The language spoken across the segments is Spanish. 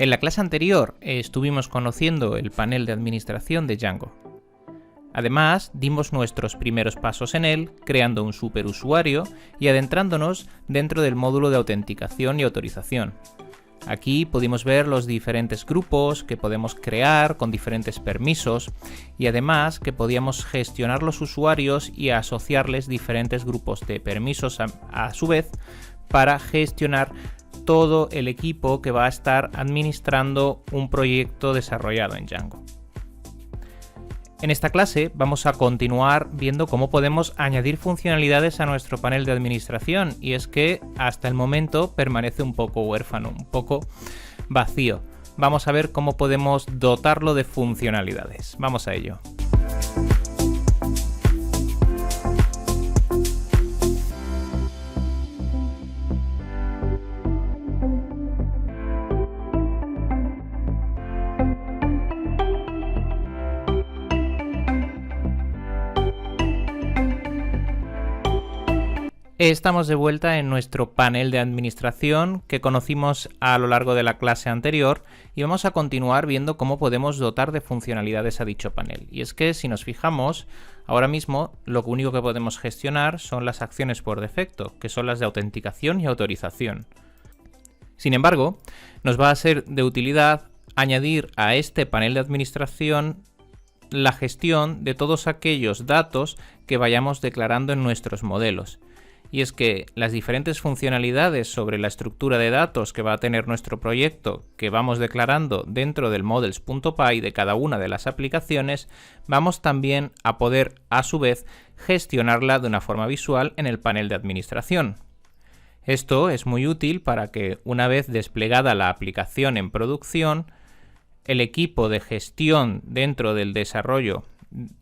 En la clase anterior estuvimos conociendo el panel de administración de Django. Además, dimos nuestros primeros pasos en él, creando un superusuario y adentrándonos dentro del módulo de autenticación y autorización. Aquí pudimos ver los diferentes grupos que podemos crear con diferentes permisos y además que podíamos gestionar los usuarios y asociarles diferentes grupos de permisos a su vez para gestionar todo el equipo que va a estar administrando un proyecto desarrollado en Django. En esta clase vamos a continuar viendo cómo podemos añadir funcionalidades a nuestro panel de administración, y es que hasta el momento permanece un poco huérfano, un poco vacío. Vamos a ver cómo podemos dotarlo de funcionalidades. Vamos a ello. Estamos de vuelta en nuestro panel de administración que conocimos a lo largo de la clase anterior y vamos a continuar viendo cómo podemos dotar de funcionalidades a dicho panel. Y es que si nos fijamos, ahora mismo lo único que podemos gestionar son las acciones por defecto, que son las de autenticación y autorización. Sin embargo, nos va a ser de utilidad añadir a este panel de administración la gestión de todos aquellos datos que vayamos declarando en nuestros modelos. Y es que las diferentes funcionalidades sobre la estructura de datos que va a tener nuestro proyecto que vamos declarando dentro del models.py de cada una de las aplicaciones, vamos también a poder a su vez gestionarla de una forma visual en el panel de administración. Esto es muy útil para que una vez desplegada la aplicación en producción, el equipo de gestión dentro del desarrollo,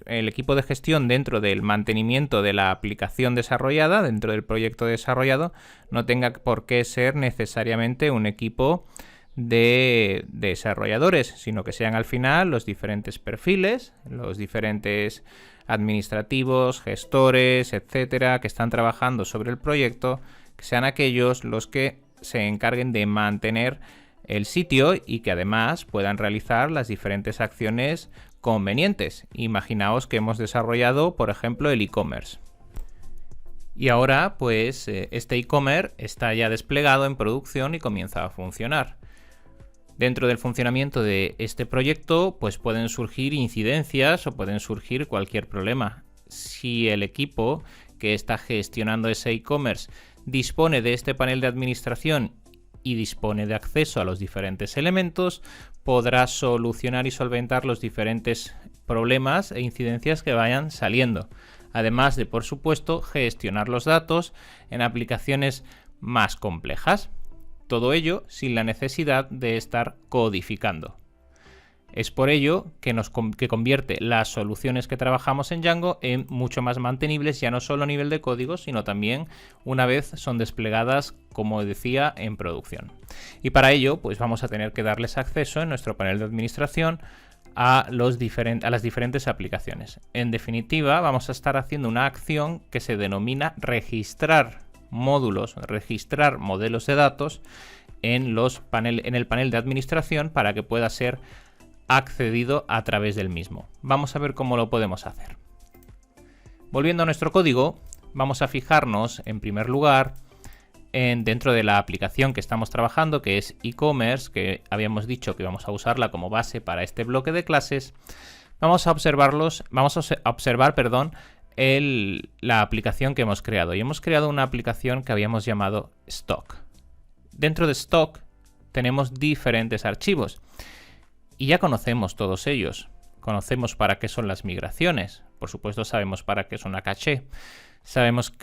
el equipo de gestión dentro del mantenimiento de la aplicación desarrollada, dentro del proyecto desarrollado, no tenga por qué ser necesariamente un equipo de desarrolladores, sino que sean al final los diferentes perfiles, los diferentes administrativos, gestores, etcétera, que están trabajando sobre el proyecto, que sean aquellos los que se encarguen de mantener el sitio y que además puedan realizar las diferentes acciones convenientes. Imaginaos que hemos desarrollado, por ejemplo, el e-commerce. Y ahora, pues, este e-commerce está ya desplegado en producción y comienza a funcionar. Dentro del funcionamiento de este proyecto, pues pueden surgir incidencias o pueden surgir cualquier problema. Si el equipo que está gestionando ese e-commerce dispone de este panel de administración y dispone de acceso a los diferentes elementos, podrá solucionar y solventar los diferentes problemas e incidencias que vayan saliendo. Además de, por supuesto, gestionar los datos en aplicaciones más complejas. Todo ello sin la necesidad de estar codificando. Es por ello que convierte las soluciones que trabajamos en Django en mucho más mantenibles, ya no solo a nivel de código, sino también una vez son desplegadas, como decía, en producción. Y para ello, pues vamos a tener que darles acceso en nuestro panel de administración a las diferentes aplicaciones. En definitiva, vamos a estar haciendo una acción que se denomina registrar módulos, registrar modelos de datos en el panel de administración para que pueda ser accedido a través del mismo. Vamos a ver cómo lo podemos hacer. Volviendo a nuestro código, vamos a fijarnos en primer lugar dentro de la aplicación que estamos trabajando, que es e-commerce, que habíamos dicho que vamos a usarla como base para este bloque de clases. Vamos a observar la aplicación que hemos creado, y hemos creado una aplicación que habíamos llamado Stock. Dentro de Stock tenemos diferentes archivos y ya conocemos todos ellos. Conocemos para qué son las migraciones, por supuesto sabemos para qué es una caché, sabemos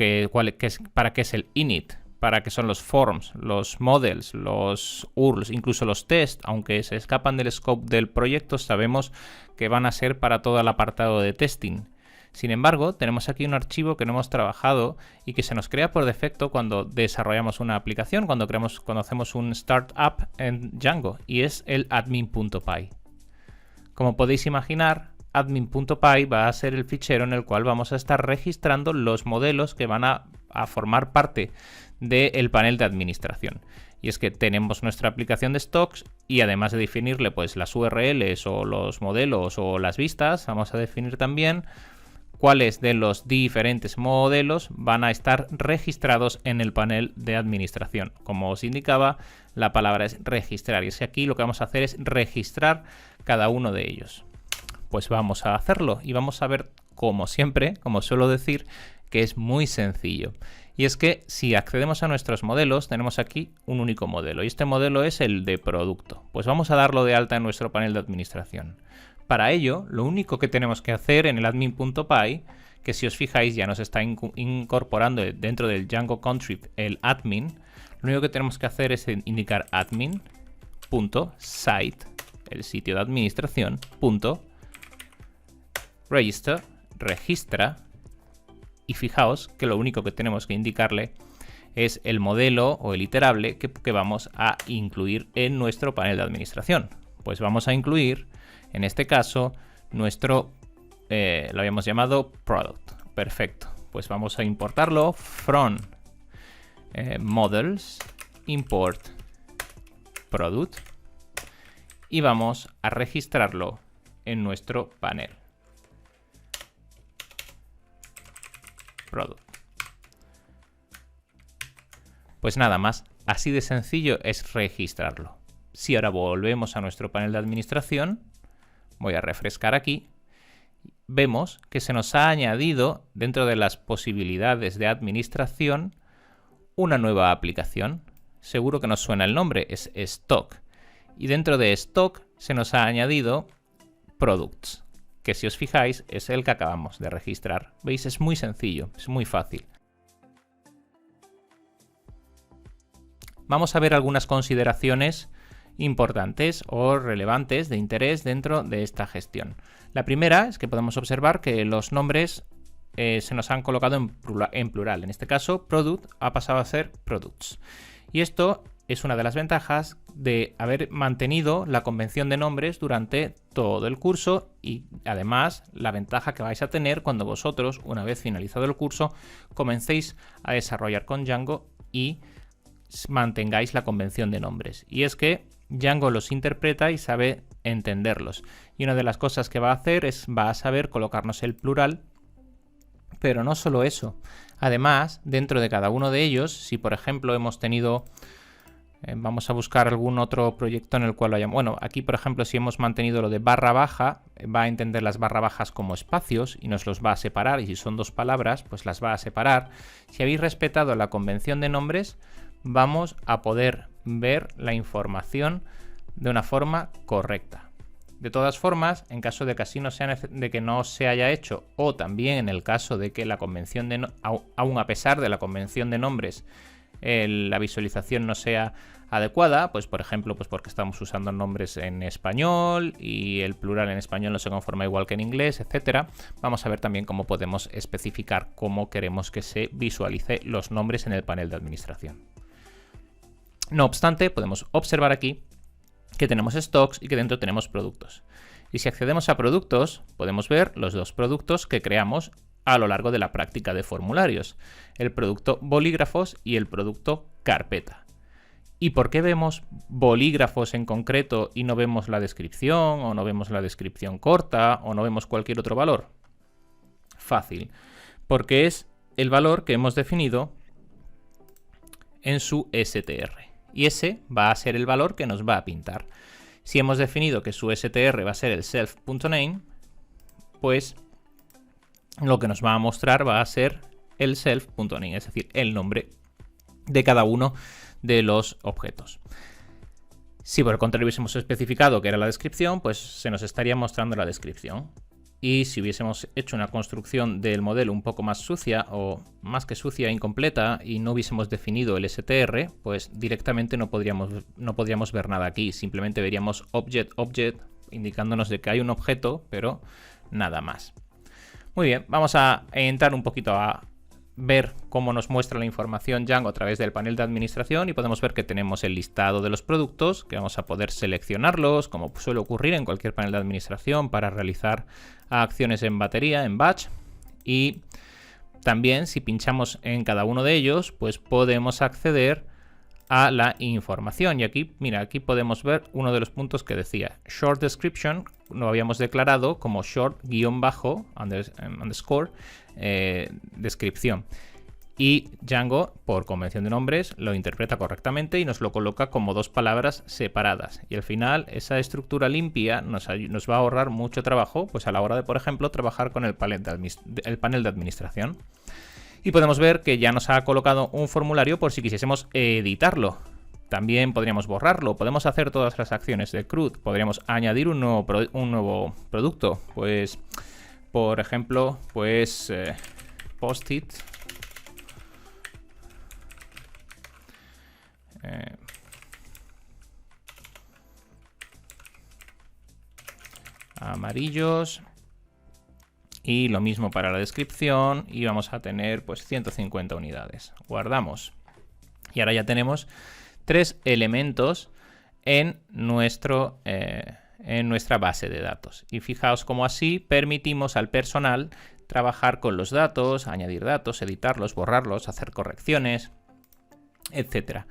para qué es el init, para qué son los forms, los models, los URLs, incluso los tests, aunque se escapan del scope del proyecto, sabemos que van a ser para todo el apartado de testing. Sin embargo, tenemos aquí un archivo que no hemos trabajado y que se nos crea por defecto cuando desarrollamos una aplicación, cuando hacemos un startup en Django, y es el admin.py. Como podéis imaginar, admin.py va a ser el fichero en el cual vamos a estar registrando los modelos que van a formar parte del panel de administración. Y es que tenemos nuestra aplicación de stocks y además de definirle pues las URLs o los modelos o las vistas, vamos a definir también cuáles de los diferentes modelos van a estar registrados en el panel de administración. Como os indicaba, la palabra es registrar, y es que aquí lo que vamos a hacer es registrar cada uno de ellos. Pues vamos a hacerlo y vamos a ver, como siempre, como suelo decir, que es muy sencillo. Y es que si accedemos a nuestros modelos, tenemos aquí un único modelo, y este modelo es el de producto. Pues vamos a darlo de alta en nuestro panel de administración. Para ello, lo único que tenemos que hacer en el admin.py, que si os fijáis ya nos está incorporando dentro del Django contrib el admin, lo único que tenemos que hacer es indicar admin.site, el sitio de administración, .register, registra, y fijaos que lo único que tenemos que indicarle es el modelo o el iterable que vamos a incluir en nuestro panel de administración. Pues vamos a incluir, en este caso, nuestro, lo habíamos llamado product. Perfecto. Pues vamos a importarlo from models, import product, y vamos a registrarlo en nuestro panel. Product. Pues nada más, así de sencillo es registrarlo. Si ahora volvemos a nuestro panel de administración, voy a refrescar aquí, vemos que se nos ha añadido dentro de las posibilidades de administración una nueva aplicación. Seguro que nos suena el nombre, es Stock. Y dentro de Stock se nos ha añadido Products, que si os fijáis es el que acabamos de registrar. ¿Veis? Es muy sencillo, es muy fácil. Vamos a ver algunas consideraciones importantes o relevantes de interés dentro de esta gestión. La primera es que podemos observar que los nombres se nos han colocado en plural. En este caso, product ha pasado a ser products. Y esto es una de las ventajas de haber mantenido la convención de nombres durante todo el curso, y además la ventaja que vais a tener cuando vosotros, una vez finalizado el curso, comencéis a desarrollar con Django y mantengáis la convención de nombres. Y es que Django los interpreta y sabe entenderlos. Y una de las cosas que va a hacer es va a saber colocarnos el plural. Pero no solo eso. Además, dentro de cada uno de ellos, si por ejemplo hemos tenido... vamos a buscar algún otro proyecto en el cual lo hayamos... Bueno, aquí por ejemplo si hemos mantenido lo de barra baja, va a entender las barra bajas como espacios y nos los va a separar. Y si son dos palabras, pues las va a separar. Si habéis respetado la convención de nombres, vamos a poder ver la información de una forma correcta. De todas formas, en caso de que así no sea, de que no se haya hecho, o también en el caso de que la convención de aún a pesar de la convención de nombres la visualización no sea adecuada, pues por ejemplo, pues porque estamos usando nombres en español y el plural en español no se conforma igual que en inglés, etcétera. Vamos a ver también cómo podemos especificar cómo queremos que se visualice los nombres en el panel de administración. No obstante, podemos observar aquí que tenemos stocks y que dentro tenemos productos. Y si accedemos a productos, podemos ver los dos productos que creamos a lo largo de la práctica de formularios, el producto bolígrafos y el producto carpeta. ¿Y por qué vemos bolígrafos en concreto y no vemos la descripción, o no vemos la descripción corta, o no vemos cualquier otro valor? Fácil, porque es el valor que hemos definido en su str. Y ese va a ser el valor que nos va a pintar. Si hemos definido que su str va a ser el self.name, pues lo que nos va a mostrar va a ser el self.name, es decir, el nombre de cada uno de los objetos. Si por el contrario hubiésemos especificado que era la descripción, pues se nos estaría mostrando la descripción. Y si hubiésemos hecho una construcción del modelo un poco más sucia, o más que sucia, incompleta, y no hubiésemos definido el str, pues directamente no podríamos ver nada aquí. Simplemente veríamos object, indicándonos de que hay un objeto, pero nada más. Muy bien, vamos a entrar un poquito a ver cómo nos muestra la información Django a través del panel de administración, y podemos ver que tenemos el listado de los productos, que vamos a poder seleccionarlos, como suele ocurrir en cualquier panel de administración, para realizar acciones en batería, en batch. Y también si pinchamos en cada uno de ellos, pues podemos acceder a la información. Y aquí, mira, aquí podemos ver uno de los puntos que decía short description, lo habíamos declarado como short_underscore descripción. Y Django, por convención de nombres, lo interpreta correctamente y nos lo coloca como dos palabras separadas. Y al final, esa estructura limpia nos va a ahorrar mucho trabajo, pues a la hora de, por ejemplo, trabajar con el panel de administración. Y podemos ver que ya nos ha colocado un formulario por si quisiésemos editarlo. También podríamos borrarlo, podemos hacer todas las acciones de CRUD, podríamos añadir un nuevo producto, pues, por ejemplo, pues post-it. Amarillos. Y lo mismo para la descripción y vamos a tener pues 150 unidades. Guardamos. Y ahora ya tenemos 3 elementos en nuestra base de datos. Y fijaos cómo así permitimos al personal trabajar con los datos, añadir datos, editarlos, borrarlos, hacer correcciones, etc.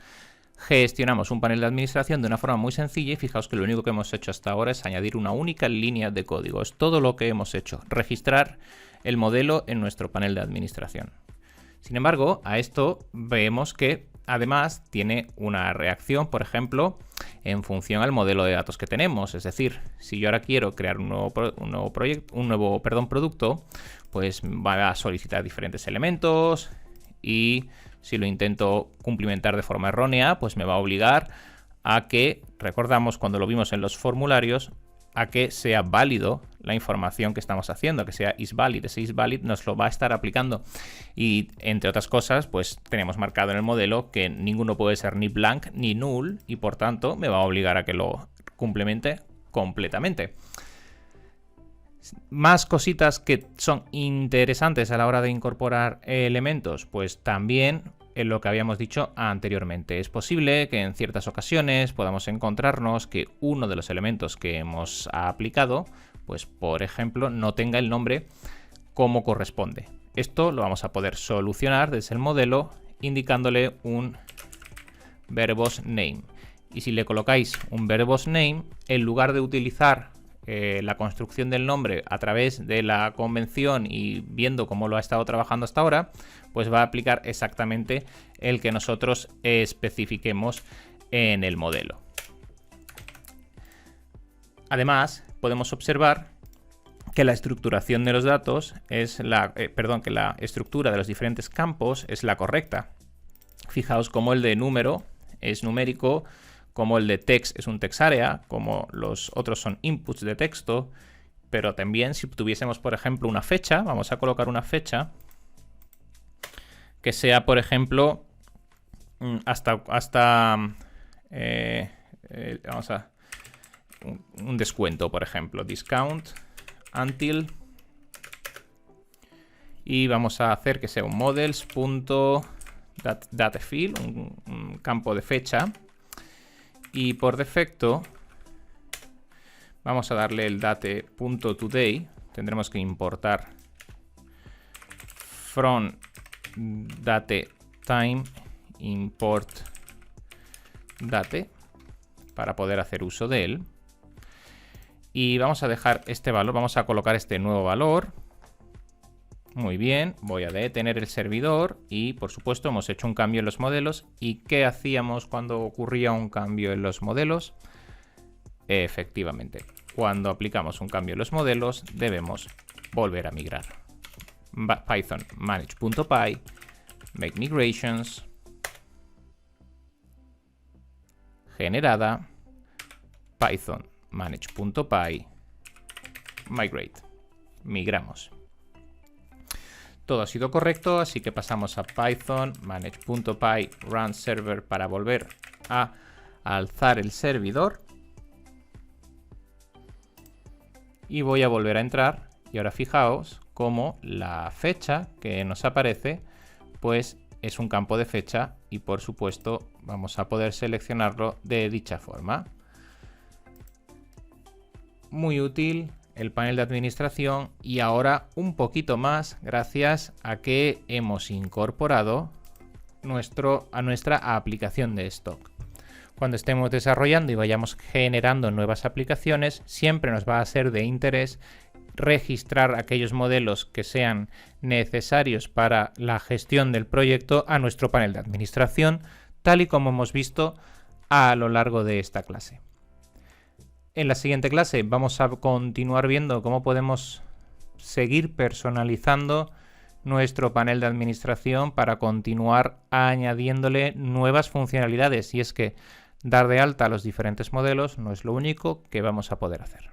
Gestionamos un panel de administración de una forma muy sencilla y fijaos que lo único que hemos hecho hasta ahora es añadir una única línea de código. Es todo lo que hemos hecho, registrar el modelo en nuestro panel de administración. Sin embargo, a esto vemos que además tiene una reacción, por ejemplo, en función al modelo de datos que tenemos. Es decir, si yo ahora quiero crear un nuevo producto, pues va a solicitar diferentes elementos y si lo intento cumplimentar de forma errónea, pues me va a obligar a que, recordamos cuando lo vimos en los formularios, a que sea válido la información que estamos haciendo, que sea isValid. Ese isValid nos lo va a estar aplicando. Y entre otras cosas, pues tenemos marcado en el modelo que ninguno puede ser ni blank ni null y por tanto me va a obligar a que lo complemente completamente. Más cositas que son interesantes a la hora de incorporar elementos, pues también en lo que habíamos dicho anteriormente. Es posible que en ciertas ocasiones podamos encontrarnos que uno de los elementos que hemos aplicado, pues por ejemplo, no tenga el nombre como corresponde. Esto lo vamos a poder solucionar desde el modelo indicándole un verbose name. Y si le colocáis un verbose name, en lugar de utilizar la construcción del nombre a través de la convención y viendo cómo lo ha estado trabajando hasta ahora, pues va a aplicar exactamente el que nosotros especifiquemos en el modelo. Además, podemos observar que la estructuración de los datos es que la estructura de los diferentes campos es la correcta. Fijaos cómo el de número es numérico, como el de text es un text area, como los otros son inputs de texto, pero también si tuviésemos, por ejemplo, una fecha, vamos a colocar una fecha que sea, por ejemplo, vamos a un descuento, por ejemplo, discount until, y vamos a hacer que sea un models.datefield, un campo de fecha. Y por defecto vamos a darle el date.today. Tendremos que importar from datetime import date para poder hacer uso de él. Y vamos a dejar este valor, vamos a colocar este nuevo valor. Muy bien, voy a detener el servidor y por supuesto hemos hecho un cambio en los modelos. ¿Y qué hacíamos cuando ocurría un cambio en los modelos? Efectivamente, cuando aplicamos un cambio en los modelos debemos volver a migrar. Python manage.py, make migrations, generada, Python manage.py, migrate, migramos. Todo ha sido correcto, así que pasamos a Python manage.py run server para volver a alzar el servidor. Y voy a volver a entrar y ahora fijaos cómo la fecha que nos aparece pues es un campo de fecha y por supuesto vamos a poder seleccionarlo de dicha forma. Muy útil el panel de administración y ahora un poquito más gracias a que hemos incorporado a nuestra aplicación de stock. Cuando estemos desarrollando y vayamos generando nuevas aplicaciones, siempre nos va a ser de interés registrar aquellos modelos que sean necesarios para la gestión del proyecto a nuestro panel de administración, tal y como hemos visto a lo largo de esta clase. En la siguiente clase vamos a continuar viendo cómo podemos seguir personalizando nuestro panel de administración para continuar añadiéndole nuevas funcionalidades, y es que dar de alta a los diferentes modelos no es lo único que vamos a poder hacer.